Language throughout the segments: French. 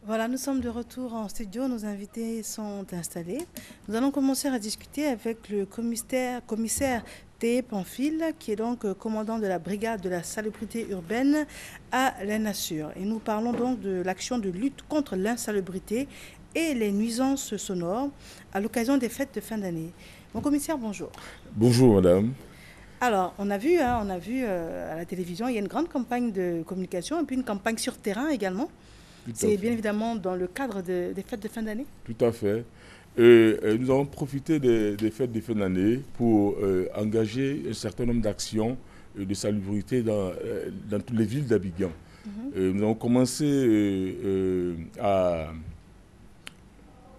Voilà, nous sommes de retour en studio, nos invités sont installés. Nous allons commencer à discuter avec le commissaire T. Pamphile, qui est donc commandant de la brigade de la salubrité urbaine à l'ENASUR. Et nous parlons donc de l'action de lutte contre l'insalubrité et les nuisances sonores à l'occasion des fêtes de fin d'année. Mon commissaire, bonjour. Bonjour madame. Alors, on a vu à la télévision, il y a une grande campagne de communication et puis une campagne sur terrain également. C'est bien évidemment dans le cadre des fêtes de fin d'année? Tout à fait. Nous avons profité des fêtes de fin d'année pour engager un certain nombre d'actions de salubrité dans toutes les villes d'Abidjan. Nous avons commencé à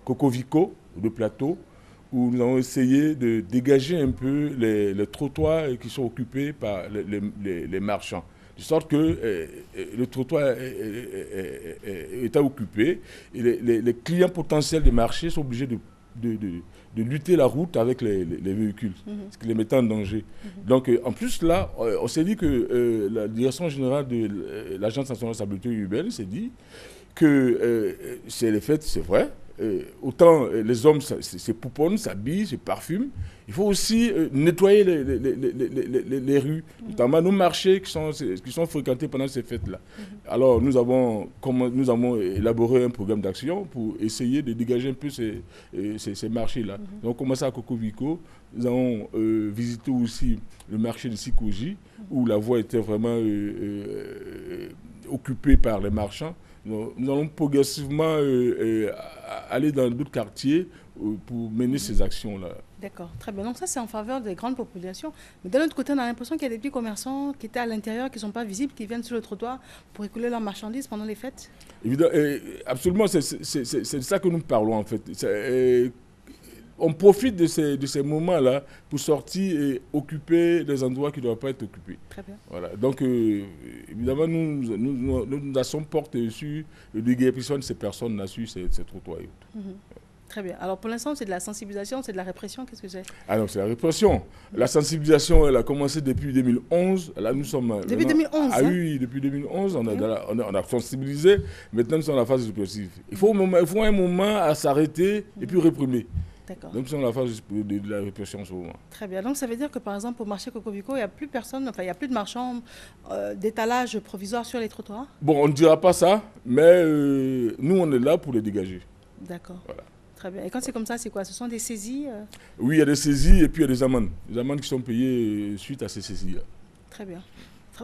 Cocovico, le plateau, où nous avons essayé de dégager un peu les trottoirs qui sont occupés par les marchands. De sorte que le trottoir est occupé et les clients potentiels des marchés sont obligés de lutter la route avec les véhicules, ce qui les met en danger. Donc en plus là, on s'est dit que la direction générale de l'Agence nationale de salubrité urbaine s'est dit que c'est les fêtes, c'est vrai. Autant les hommes se pouponnent, s'habillent, se parfument, il faut aussi nettoyer les rues, notamment nos marchés qui sont fréquentés pendant ces fêtes-là. Alors nous avons élaboré un programme d'action pour essayer de dégager un peu ces marchés-là. Nous avons commencé à Cocovico, nous avons visité aussi le marché de Sikoji, où la voie était vraiment occupée par les marchands. Nous allons progressivement aller dans d'autres quartiers pour mener ces actions-là. D'accord, très bien. Donc ça, c'est en faveur des grandes populations. Mais d'un autre côté, on a l'impression qu'il y a des petits commerçants qui étaient à l'intérieur, qui ne sont pas visibles, qui viennent sur le trottoir pour écouler leurs marchandises pendant les fêtes. Évidemment, absolument, c'est de ça que nous parlons en fait. On profite de ces moments-là pour sortir et occuper des endroits qui ne doivent pas être occupés. Très bien. Voilà. Donc, évidemment, nous assons porte sur le déguerpissement de ces personnes-là sur ces trottoirs. Très bien. Alors, pour l'instant, c'est de la sensibilisation, c'est de la répression. Qu'est-ce que c'est? Ah non, c'est la répression. La sensibilisation, elle a commencé depuis 2011. Là, nous sommes... Depuis 2011 Ah oui, depuis 2011, on a sensibilisé. Maintenant, nous sommes dans la phase répressive. Il faut un moment à s'arrêter et puis réprimer. Donc, nous sommes dans la phase de la répression en ce moment. Très bien. Donc, ça veut dire que, par exemple, au marché Cocovico, il n'y a plus personne, enfin, il n'y a plus de marchands d'étalage provisoire sur les trottoirs? Bon, on ne dira pas ça, mais nous, on est là pour les dégager. D'accord. Voilà. Très bien. Et quand c'est comme ça, c'est quoi? Ce sont des saisies Oui, il y a des saisies et puis il y a des amendes. Des amendes qui sont payées suite à ces saisies-là. Très bien.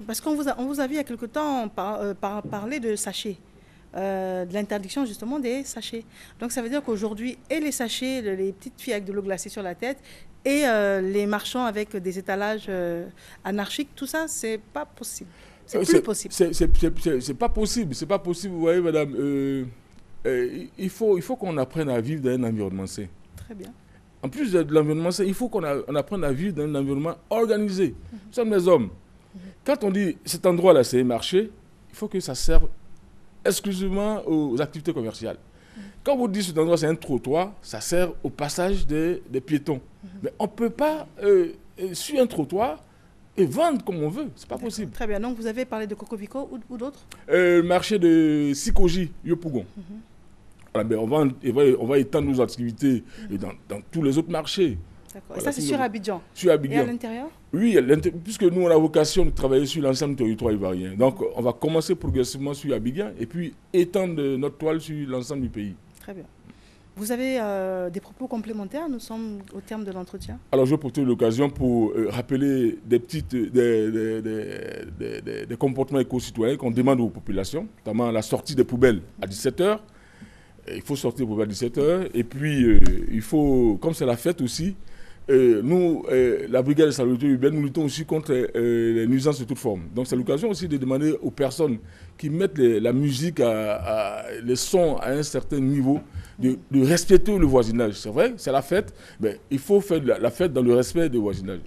Parce qu'on vous a vu il y a quelque temps parler de sachets. De l'interdiction justement des sachets. Donc ça veut dire qu'aujourd'hui, et les sachets, les petites filles avec de l'eau glacée sur la tête, et les marchands avec des étalages anarchiques, tout ça, c'est pas possible. C'est plus possible. C'est pas possible. C'est pas possible, vous voyez, madame. Il faut qu'on apprenne à vivre dans un environnement sain. Très bien. En plus de l'environnement sain, il faut qu'on apprenne à vivre dans un environnement organisé. Nous sommes des hommes. Quand on dit cet endroit-là, c'est un marché, il faut que ça serve exclusivement aux activités commerciales. Quand vous dites que cet endroit c'est un trottoir, ça sert au passage des piétons. Mais on ne peut pas, sur un trottoir, et vendre comme on veut. C'est pas possible. Très bien. Donc vous avez parlé de Cocovico ou d'autres? Le marché de Sikoji, Yopougon. Voilà, ben on va étendre nos activités dans tous les autres marchés. D'accord. Et ça, c'est sur Abidjan? Sur Abidjan. Et à l'intérieur? Oui, puisque nous, on a vocation de travailler sur l'ensemble du territoire ivoirien. Donc, on va commencer progressivement sur Abidjan et puis étendre notre toile sur l'ensemble du pays. Très bien. Vous avez des propos complémentaires? Nous sommes au terme de l'entretien. Alors, je vais profiter de l'occasion pour rappeler des comportements éco-citoyens qu'on demande aux populations, notamment la sortie des poubelles à 17h. Il faut sortir des poubelles à 17h. Et puis, il faut, comme c'est la fête aussi, nous, la brigade de salubrité urbaine, nous luttons aussi contre les nuisances de toute forme. Donc c'est l'occasion aussi de demander aux personnes qui mettent la musique, les sons à un certain niveau, de respecter le voisinage. C'est vrai, c'est la fête, mais il faut faire la fête dans le respect du voisinage.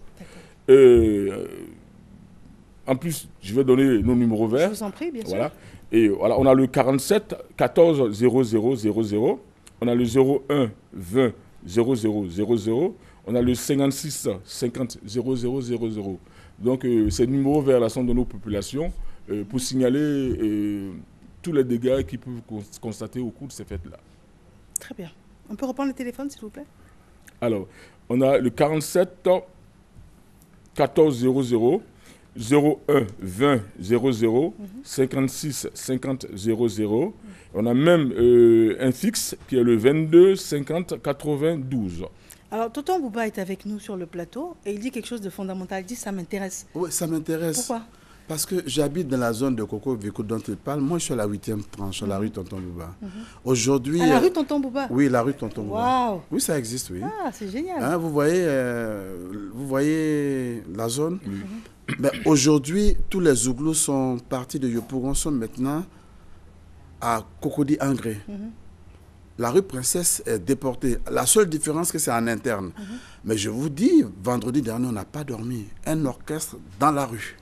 En plus, je vais donner nos numéros verts. Je vous en prie, bien sûr. Voilà. Et voilà, on a le 47 14 00 00, on a le 01 20 00 00. On a le 56 50 00 00. Donc, ces numéros vers la sont de nos populations pour signaler tous les dégâts qu'ils peuvent constater au cours de ces fêtes-là. Très bien. On peut reprendre le téléphone, s'il vous plaît? Alors, on a le 47 14 00 01 20 00 56 50 00. On a même un fixe qui est le 22 50 92. Alors, tonton Bouba est avec nous sur le plateau et il dit quelque chose de fondamental. Il dit ça m'intéresse. Oui, ça m'intéresse. Pourquoi? Parce que j'habite dans la zone de Coco Vico dont il parle. Moi, je suis à la 8e tranche, sur la rue Tonton Bouba. Aujourd'hui... À la rue Tonton Bouba? Oui, la rue Tonton Bouba. Waouh! Oui, ça existe, oui. Ah, c'est génial. Hein, vous voyez la zone? Mais aujourd'hui, tous les Zouglous sont partis de Yopougon, sont maintenant à Cocody Angré. La rue Princesse est déportée. La seule différence, c'est en interne. Mais je vous dis, vendredi dernier, on n'a pas dormi. Un orchestre dans la rue.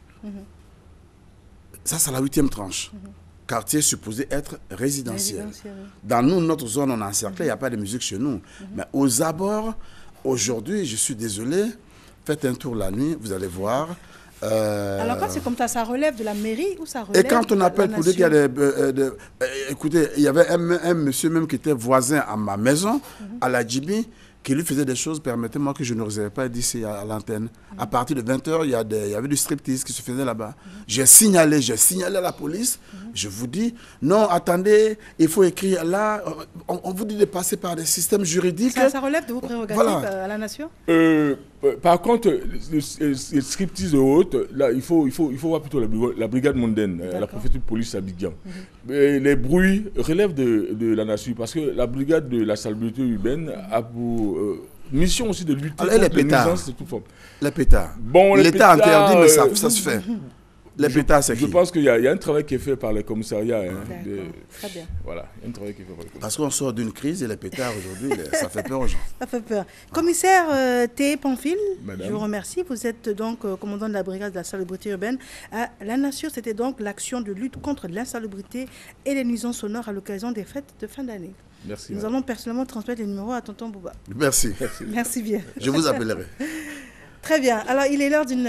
Ça, c'est la 8e tranche. Quartier supposé être résidentiel. Dans nous, notre zone, on est encerclé, il n'y a pas de musique chez nous. Mais aux abords, aujourd'hui, je suis désolé, faites un tour la nuit, vous allez voir. Alors quand c'est comme ça relève de la mairie ou ça relève et quand on appelle pour dire qu'il y a écoutez, il y avait un monsieur même qui était voisin à ma maison, à la Djibi, qui lui faisait des choses, permettez-moi que je ne réserve pas d'ici à l'antenne. À partir de 20h, il y avait du striptease qui se faisait là-bas. J'ai signalé à la police. Je vous dis, non, attendez, il faut écrire là. On vous dit de passer par des systèmes juridiques. Ça relève de vos prérogatives à la nation? Par contre, le striptease et autres, là, il faut voir plutôt la brigade mondaine, la préfecture de police à Abidjan. Les bruits relèvent de la nation parce que la brigade de la salubrité urbaine a pour mission aussi de lutter contre les nuisances de toute forme. Les pétards. Bon, l'État interdit, mais ça se fait. Les pétards, c'est qui? Je pense qu'il y a un travail qui est fait par les commissariats. Très bien. Voilà, un travail qui est fait par les commissariats. Parce qu'on sort d'une crise et les pétards aujourd'hui, ça fait peur aux gens. Ça fait peur. Commissaire T. Pamphile, Madame. je vous remercie. Vous êtes donc commandant de la brigade de la salubrité urbaine. La Nation, c'était donc l'action de lutte contre l'insalubrité et les nuisances sonores à l'occasion des fêtes de fin d'année. Merci. Nous allons personnellement transmettre les numéros à tonton Bouba. Merci. Merci bien. Je vous appellerai. Très bien. Alors, il est l'heure d'une...